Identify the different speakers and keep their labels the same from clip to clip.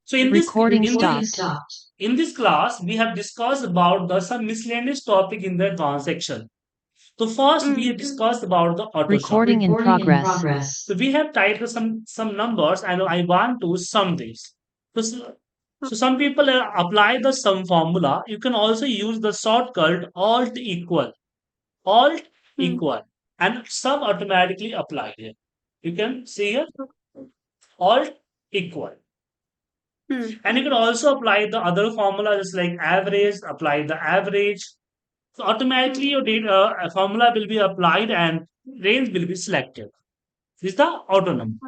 Speaker 1: So in this
Speaker 2: Recording
Speaker 1: in this
Speaker 2: stopped.
Speaker 1: in this class, we have discussed about the some miscellaneous topic in the advanced section. So first we have discussed about the auto sum.
Speaker 2: Recording in progress.
Speaker 1: So we have typed some numbers and I want to sum this. So, so some people apply the sum formula. You can also use the shortcut alt equal, and sum automatically applied here. You can see here alt equal. And you can also apply the other formula just like average, apply the average. So automatically your data formula will be applied and range will be selected. This is the auto number.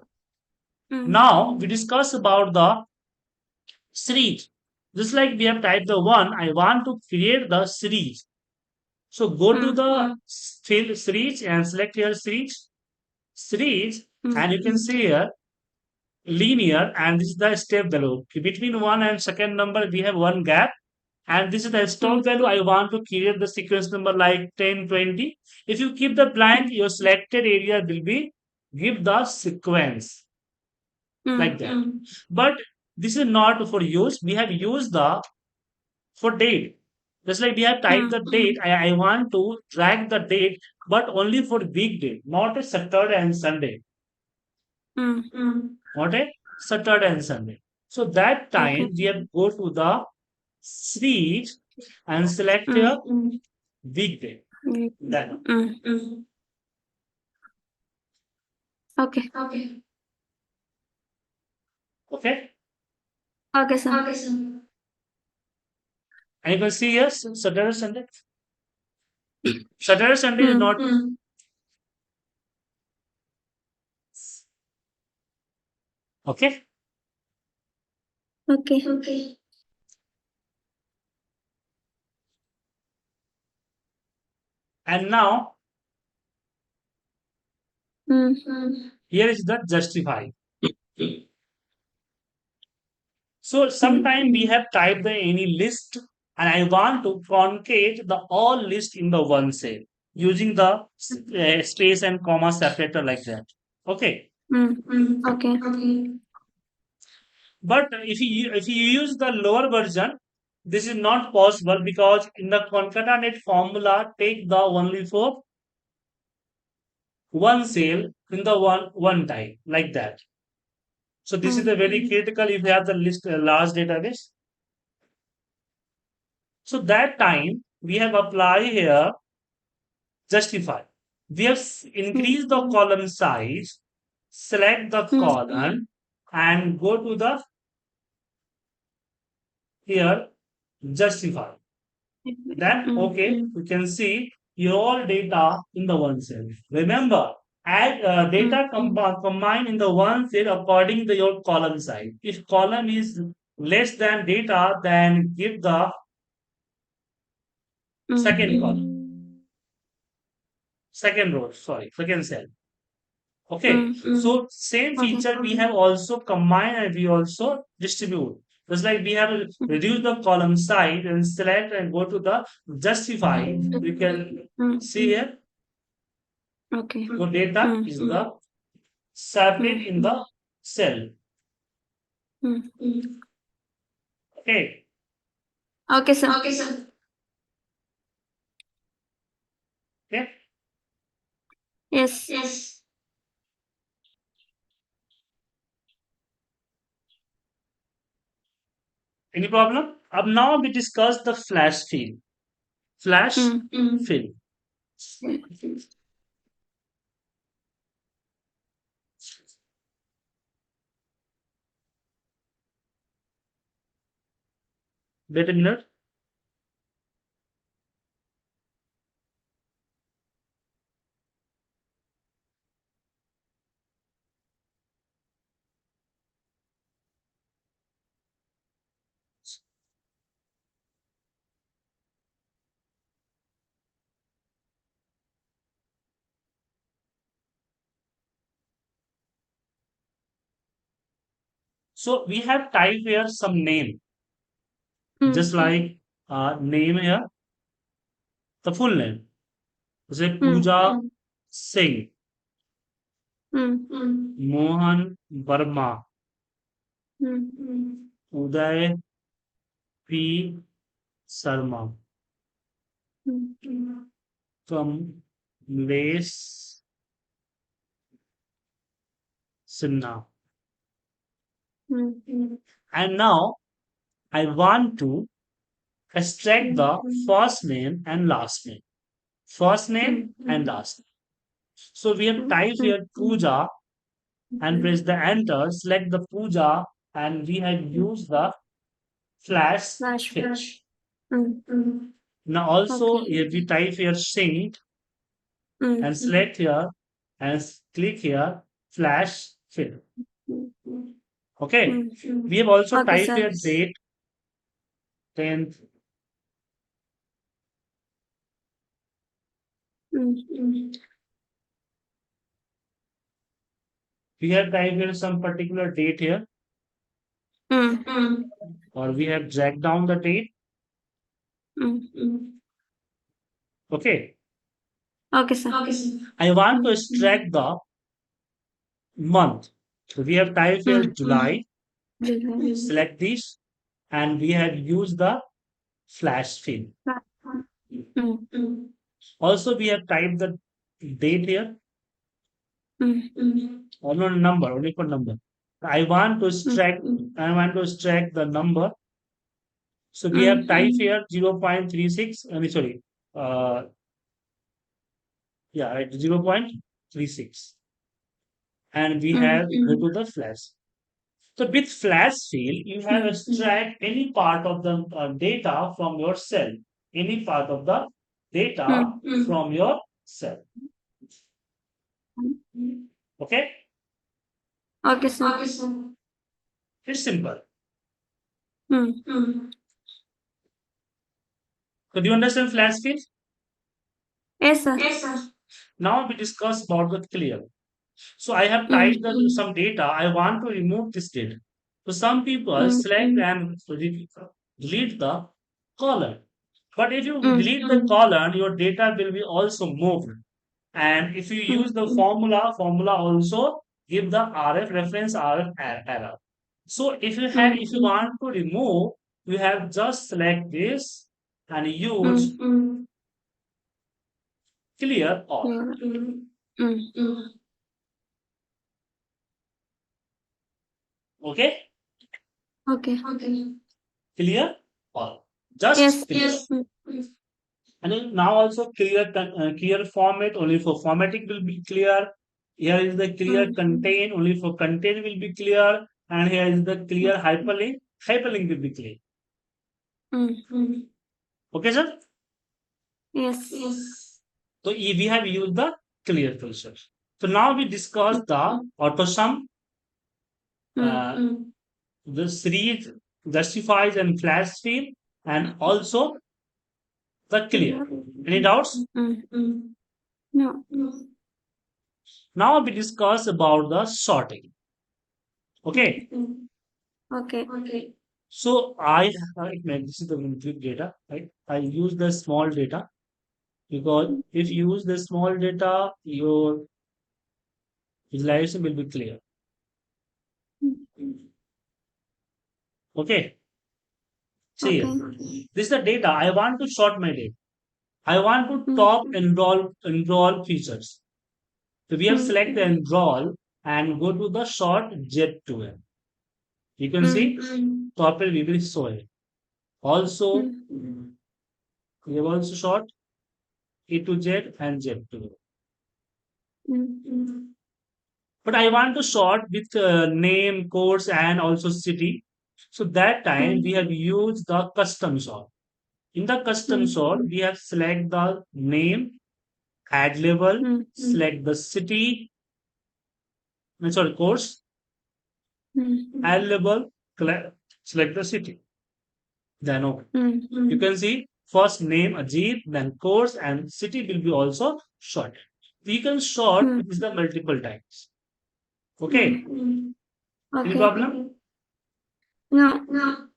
Speaker 1: Now we discuss about the series. Just like we have typed the one, I want to create the series. So go to the field series and select here series, and you can see here linear, and this is the step value. Between one and second number, we have one gap. And this is the stop value. I want to create the sequence number like 10, 20. If you keep the blank, your selected area will be give the sequence like that. But this is not for use. We have used the for date. Just like we have typed the date, I want to drag the date, but only for weekday, not a Saturday and Sunday. Not a Saturday and Sunday. So that time we have go to the series and select here weekday. Then
Speaker 3: Okay.
Speaker 1: okay,
Speaker 3: Okay, sir.
Speaker 1: and you can see here Saturday Sunday. Saturday Sunday is not okay.
Speaker 3: Okay.
Speaker 1: And now here is the justify. So sometime we have typed the any list and I want to concate the all list in the one cell using the space and comma separator like that. Okay.
Speaker 3: Okay.
Speaker 1: But if you use the lower version, this is not possible because in the concatenate formula take the only for one cell in the one time like that. So this is the very critical if you have the list large database. So that time we have apply here justify. We have increased the column size, select the column, and go to the here justify. Then okay, you can see your data in the one cell. Remember, add data combine in the one cell according to your column size. If column is less than data, then give the second column, second row, sorry, second cell. Okay, so same feature we have also combined and we also distribute. Just like we have reduced the column size and select and go to the justify. You can see here
Speaker 3: Okay.
Speaker 1: your data is the separate in the cell. Okay,
Speaker 3: Okay, sir.
Speaker 1: okay.
Speaker 3: Yes.
Speaker 1: Any problem? Now we discuss the flash fill. Flash fill. Wait a minute. So we have typed here some name, just like name here, the full name. Say Pooja Singh, Mohan Verma, Uday P. Sarma. Kamlesh Sinha. And now I want to extract the first name and last name. First name and last name. So we have typed here Pooja and press the enter, select the Pooja, and we have used the flash fetch. Now also if we type here Saint and select here and click here flash fill. Okay. We have also
Speaker 3: Okay,
Speaker 1: typed
Speaker 3: sir.
Speaker 1: here date 10th. We have typed here some particular date here, or we have dragged down the date. Okay.
Speaker 3: Okay, sir.
Speaker 1: I want to extract the month. So we have typed here July. Select this, and we have used the flash fill. Also, we have typed the date here. Or no number, only for number. I want to extract the number. So we have typed here 0.36. I mean, sorry. Uh, yeah, right, 0.36. And we have go to the flash. So with flash fill, you have extract any part of the data from your cell. Any part of the data from your cell. Okay?
Speaker 3: Okay, sir.
Speaker 1: It's simple.
Speaker 3: Hmm.
Speaker 1: So do you understand flash fill?
Speaker 3: Yes, sir.
Speaker 1: Now we discuss about the clear. So I have typed some data. I want to remove this data. So some people select and delete the column. But if you delete the column, your data will be also moved. And if you use the formula also give the RF reference RF error. So if you want to remove, you have just select this and use clear all. Okay?
Speaker 3: Okay.
Speaker 1: Clear all. Just
Speaker 3: Yes.
Speaker 1: clear. And then now also clear format only for formatting will be clear. Here is the clear contain only for contain will be clear. And here is the clear hyperlink. Hyperlink will be clear. Okay, sir?
Speaker 3: Yes.
Speaker 1: So we have used the clear filter. So now we discuss the autosum, the series justifies and flash fill, and also the clear. Any doubts?
Speaker 3: No.
Speaker 1: Now we discuss about the sorting. Okay.
Speaker 3: Okay.
Speaker 1: So this is the big data, right? I use the small data because if you use the small data, your visualization will be clear. Okay. See here. This is the data. I want to sort my data. I want to top enroll features. So we have select the enroll and go to the sort Z2M. You can see top we will show it. Also, we have also sort A to Z and Z to Z. But I want to sort with name, course, and also city. So that time we have used the custom sort. In the custom sort, we have select the name, add label, select the city, sorry, course, add label, select the city. Then okay. You can see first name Ajit, then course and city will be also shorted. We can sort is the multiple times. Okay. Any
Speaker 3: Okay.
Speaker 1: problem?
Speaker 3: No.